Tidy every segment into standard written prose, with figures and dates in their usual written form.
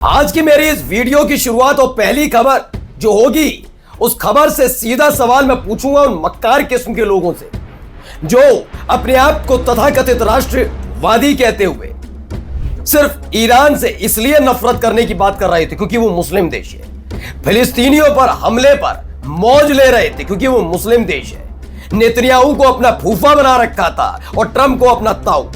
आज की मेरी इस वीडियो की शुरुआत और पहली खबर जो होगी, उस खबर से सीधा सवाल मैं पूछूंगा उन मक्कार किस्म के लोगों से जो अपने आप को तथाकथित राष्ट्रवादी कहते हुए सिर्फ ईरान से इसलिए नफरत करने की बात कर रहे थे क्योंकि वो मुस्लिम देश है, फिलिस्तीनियों पर हमले पर मौज ले रहे थे क्योंकि वो मुस्लिम देश है, नेतन्याहू को अपना फूफा बना रखा था और ट्रंप को अपना ताऊ।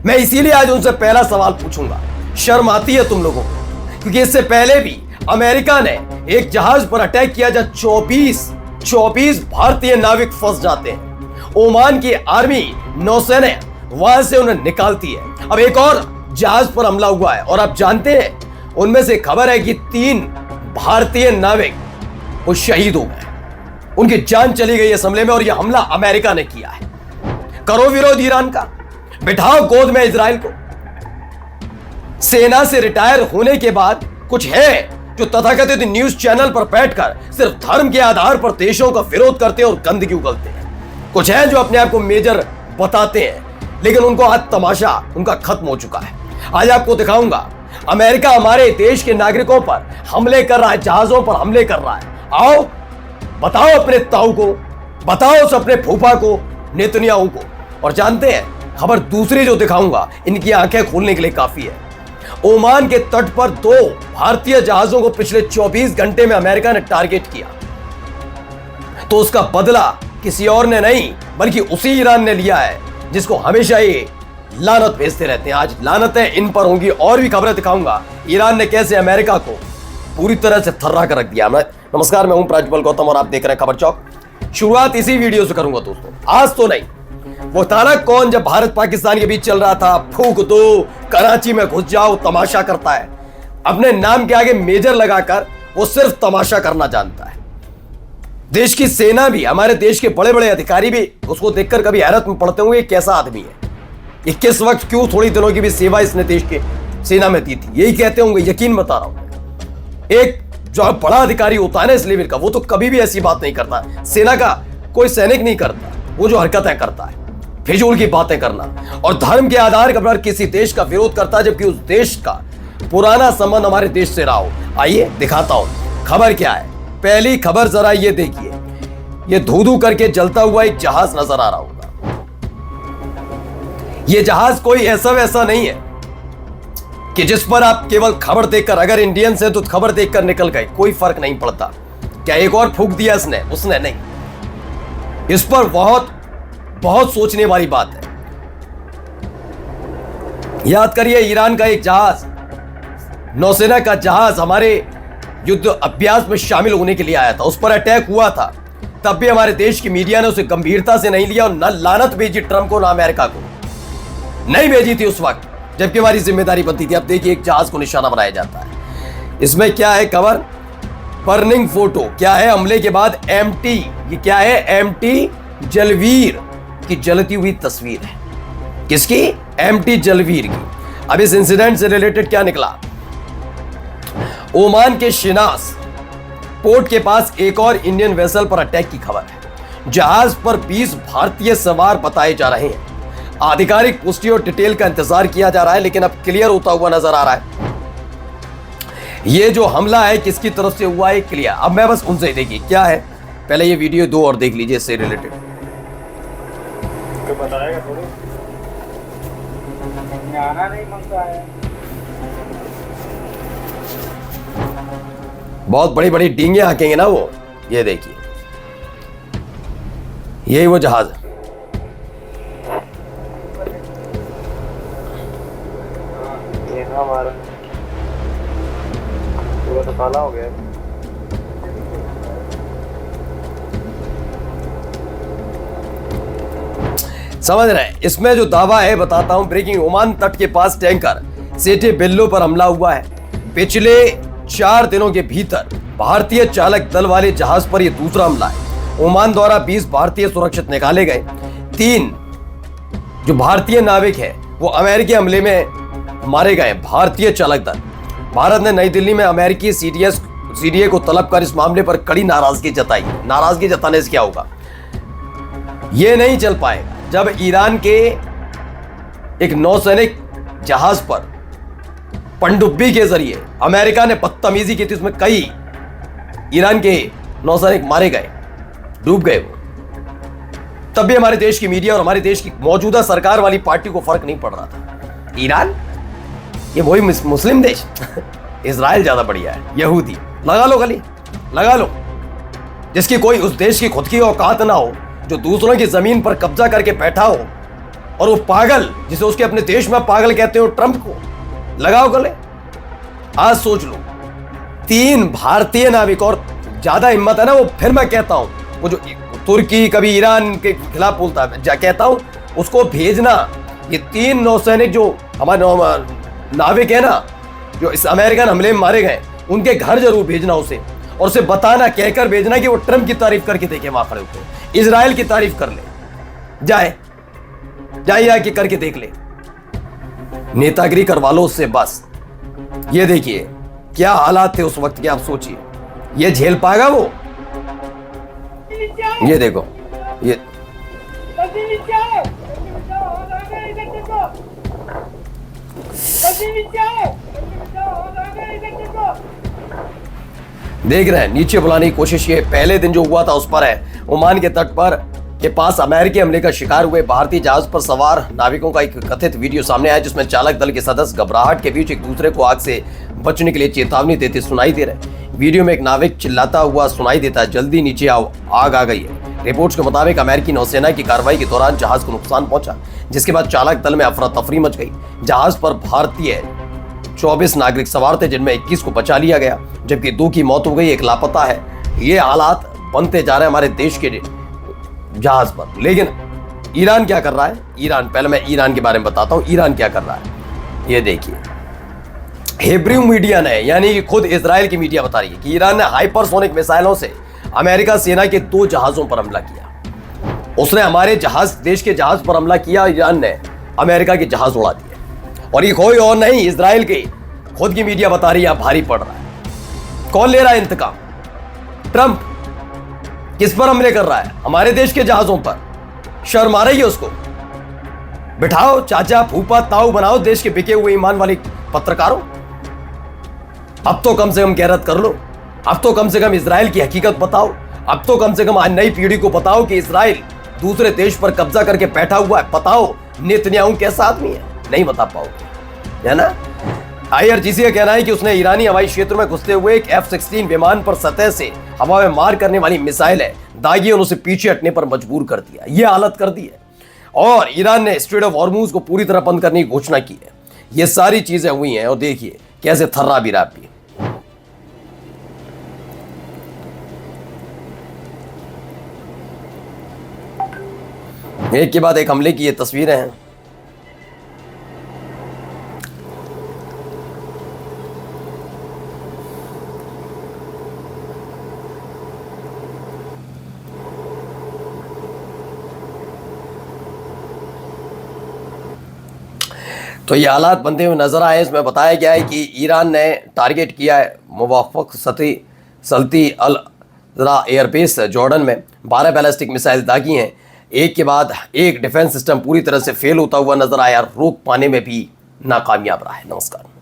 मैं इसीलिए आज उनसे पहला सवाल पूछूंगा, शर्म आती है तुम लोगों को? क्योंकि इससे पहले भी अमेरिका ने एक जहाज पर अटैक किया जहां 24 भारतीय नाविक फंस जाते हैं। ओमान की आर्मी नौसेना वहां से उन्हें निकालती है। अब एक और जहाज पर हमला हुआ है और आप जानते हैं उनमें से खबर है कि 3 भारतीय नाविक वो शहीद हो गए, उनकी जान चली गई इस हमले में और यह हमला अमेरिका ने किया है। करो विरोध ईरान का, बिठाओ गोद में इजराइल को। सेना से रिटायर होने के बाद कुछ है जो तथाकथित न्यूज चैनल पर बैठकर सिर्फ धर्म के आधार पर देशों का विरोध करते हैं और गंदगी उगलते हैं। कुछ है जो अपने आप को मेजर बताते हैं, लेकिन उनको आज तमाशा उनका खत्म हो चुका है। आज आपको दिखाऊंगा अमेरिका हमारे देश के नागरिकों पर हमले कर रहा है, जहाजों पर हमले कर रहा है। आओ बताओ अपने ताऊ को, बताओ उस अपने फूफा को, नेतन्याहू को। और जानते हैं खबर दूसरी जो दिखाऊंगा इनकी आंखें खोलने के लिए काफी है। ओमान के तट पर 2 भारतीय जहाजों को पिछले 24 घंटे में अमेरिका ने टारगेट किया, तो उसका बदला किसी और ने नहीं बल्कि उसी ईरान ने लिया है जिसको हमेशा ये लानत भेजते रहते हैं। आज लानतें इन पर होंगी और भी खबरें दिखाऊंगा ईरान ने कैसे अमेरिका को पूरी तरह से थर्रा कर रख दिया। नमस्कार, मैं हूं प्राज्वल गौतम और आप देख रहे हैं खबर चौक। शुरुआत इसी वीडियो से करूंगा दोस्तों, आज तो नहीं। वो ताना कौन जब भारत पाकिस्तान के बीच चल रहा था, फूंक दो, कराची में घुस जाओ, तमाशा करता है। अपने नाम के आगे मेजर लगाकर वो सिर्फ तमाशा करना जानता है। देश की सेना भी, हमारे देश के बड़े बड़े अधिकारी भी उसको देखकर कभी हैरत में पड़ते होंगे कैसा आदमी है, ये किस वक्त क्यों थोड़ी दिनों की भी सेवा इसने देश के सेना में दी थी, यही कहते होंगे। यकीन बता रहा हूं, एक जो बड़ा अधिकारी होता है ना इस लेवल का, वो तो कभी भी ऐसी बात नहीं करता। सेना का कोई सैनिक नहीं करता, वो जो हरकतें करता है फिजूल की बातें करना और धर्म के आधार पर किसी देश का विरोध करता है, जबकि उस देश का पुराना संबंध हमारे देश से रहा हो। आइए दिखाता हूं खबर क्या है। पहली खबर जरा ये देखिए, ये धू-धू करके जलता हुआ एक जहाज नजर आ रहा होगा। ये जहाज कोई ऐसा वैसा नहीं है कि जिस पर आप केवल खबर देखकर, अगर इंडियंस है तो खबर देखकर निकल गए, कोई फर्क नहीं पड़ता। क्या एक और फूंक दिया इसने? उसने नहीं। इस पर बहुत सोचने वाली बात है। याद करिए, ईरान का एक जहाज, नौसेना का जहाज हमारे युद्ध अभ्यास में शामिल होने के लिए आया था, उस पर अटैक हुआ था। तब भी हमारे देश की मीडिया ने उसे गंभीरता से नहीं लिया और न लानत भेजी ट्रंप को, न अमेरिका को नहीं भेजी थी उस वक्त, जबकि हमारी जिम्मेदारी बनती थी। अब देखिए एक जहाज को निशाना बनाया जाता है। इसमें क्या है खबर? Burning photo. क्या है? हमले के बाद एमटी, ये क्या है? एमटी जलवीर की जलती हुई तस्वीर है। किसकी? एमटी जलवीर की। अब इस इंसिडेंट से रिलेटेड क्या निकला? ओमान के शिनास पोर्ट के पास एक और इंडियन वेसल पर अटैक की खबर है। जहाज पर 20 भारतीय सवार बताए जा रहे हैं। आधिकारिक पुष्टि और डिटेल का इंतजार किया जा रहा है, लेकिन अब क्लियर होता हुआ नजर आ रहा है ये जो हमला है किसकी तरफ से हुआ है क्लियर। अब मैं बस उनसे देखिए क्या है, पहले ये वीडियो 2 और देख लीजिए इससे रिलेटेड। बताएगा थोड़ी, आना नहीं मांगता है। बहुत बड़ी बड़ी डींगे हाकेंगे ना वो। ये देखिए, यही वो जहाज है। ये ना हमारा पूरा तो काला हो गया। समझ रहे हैं? इसमें जो दावा है बताता हूं। ब्रेकिंग, ओमान तट के पास टैंकर सेठे बिल्लो पर हमला हुआ है। पिछले 4 दिनों के भीतर भारतीय चालक दल वाले जहाज पर यह दूसरा हमला है। ओमान द्वारा 20 भारतीय सुरक्षित निकाले गए। 3 जो भारतीय नाविक है वो अमेरिकी हमले में मारे गए। भारतीय चालक दल। भारत ने नई दिल्ली में अमेरिकी सीडीए को तलब कर इस मामले पर कड़ी नाराजगी जताई। नाराजगी जताने से क्या होगा? यह नहीं चल पाएगा जब ईरान के एक नौसैनिक जहाज पर पनडुब्बी के जरिए अमेरिका ने बदतमीजी की थी, उसमें कई ईरान के नौसैनिक मारे गए, डूब गए वो। तब भी हमारे देश की मीडिया और हमारे देश की मौजूदा सरकार वाली पार्टी को फर्क नहीं पड़ रहा था। ईरान ये वही मुस्लिम देश इजराइल ज्यादा बढ़िया है, यहूदी लगा लो, गली लगा लो, जिसकी कोई उस देश की खुद की औकात ना हो, जो दूसरों की जमीन पर कब्जा करके बैठा हो, और वो पागल जिसे उसके अपने देश में पागल कहते हो, ट्रंप को लगाओ गले। आज सोच लो, 3 भारतीय नाविक, और ज्यादा हिम्मत है ना वो, फिर मैं कहता हूं, वो जो तुर्की कभी ईरान के खिलाफ बोलता है, कहता हूं उसको भेजना। ये 3 नौसैनिक जो हमारे नाविक है ना, जो इस अमेरिकन हमले में मारे गए, उनके घर जरूर भेजना उसे, और उसे बताना, कहकर भेजना कि वो ट्रंप की तारीफ करके देखे, वहां खड़े होकर इजराइल की तारीफ कर ले, जाए जाके करके देख ले, नेतागिरी करवा लो उससे बस। ये देखिए क्या हालात थे उस वक्त के, आप सोचिए, ये झेल पाएगा वो? ये देखो, ये देख रहे हैं, नीचे बुलाने की कोशिश। ये पहले दिन जो हुआ था उस पर है, ओमान के तट पर के पास अमेरिकी हमले का शिकार हुए भारतीय जहाज पर सवार नाविकों का एक कथित वीडियो सामने आया, जिसमें चालक दल के सदस्य घबराहट के बीच एक दूसरे को आग से बचने के लिए चेतावनी देते सुनाई दे रहे। वीडियो में एक नाविक चिल्लाता हुआ सुनाई देता है, जल्दी नीचे आओ, आग आ गई है। रिपोर्ट्स के मुताबिक अमेरिकी नौसेना की कार्रवाई के दौरान जहाज को नुकसान पहुंचा, जिसके बाद चालक दल में अफरा तफरी मच गई। जहाज पर भारतीय 24 नागरिक सवार थे, जिनमें 21 को बचा लिया गया, जबकि 2 की मौत हो गई, 1 लापता है। ये हालात बनते जा रहे हैं हमारे देश के जहाज पर। लेकिन ईरान क्या कर रहा है? ईरान, पहले मैं ईरान के बारे में बताता हूं, ईरान क्या कर रहा है। ये देखिए, हिब्रू मीडिया ने, यानी कि खुद इजराइल की मीडिया बता रही है कि ईरान ने हाइपरसोनिक मिसाइलों से अमेरिका सेना के 2 जहाजों पर हमला किया। उसने हमारे जहाज, देश के जहाज पर हमला किया, ईरान ने अमेरिका के जहाज उड़ा दिए। और ये कोई और नहीं, इजराइल की खुद की मीडिया बता रही है भारी पड़ रहा है। कौन ले रहा है इंतकाम? ट्रंप। किस पर हमले कर रहा है? हमारे देश के जहाजों पर। शर्म आ रही है उसको? बिठाओ चाचा, फूफा, ताऊ बनाओ देश के बिके हुए ईमान वाले पत्रकारों। अब तो कम से कम गैरत कर लो, अब तो कम से कम इजराइल की हकीकत बताओ, अब तो कम से कम नई पीढ़ी को बताओ कि इजराइल दूसरे देश पर कब्जा करके बैठा हुआ है। बताओ नेतन्याहू कैसा आदमी है, नहीं बता पाओगे, है ना। IRGC का कहना है कि उसने ईरानी हवाई क्षेत्र में घुसते हुए एक F-16 विमान पर सतह से हवा में मार करने वाली मिसाइल है दागी और उसे पीछे हटने पर मजबूर कर दिया। यह हालत कर दी है। और ईरान ने स्ट्रेट ऑफ हॉर्मुज को पूरी तरह बंद करने की घोषणा की है। ये सारी चीजें हुई हैं, और देखिए कैसे थर्रा भी रहा भी। एक के बाद एक हमले की ये तस्वीरें हैं। तो ये हालात बनते हुए नजर आए। इसमें बताया गया है कि ईरान ने टारगेट किया है मुवाफ़क़ सल्ती अल ज़रा एयरबेस जॉर्डन में। 12 बैलिस्टिक मिसाइल दागी हैं। एक के बाद एक डिफेंस सिस्टम पूरी तरह से फेल होता हुआ नजर आया, रोक पाने में भी नाकामयाब रहा है। नमस्कार।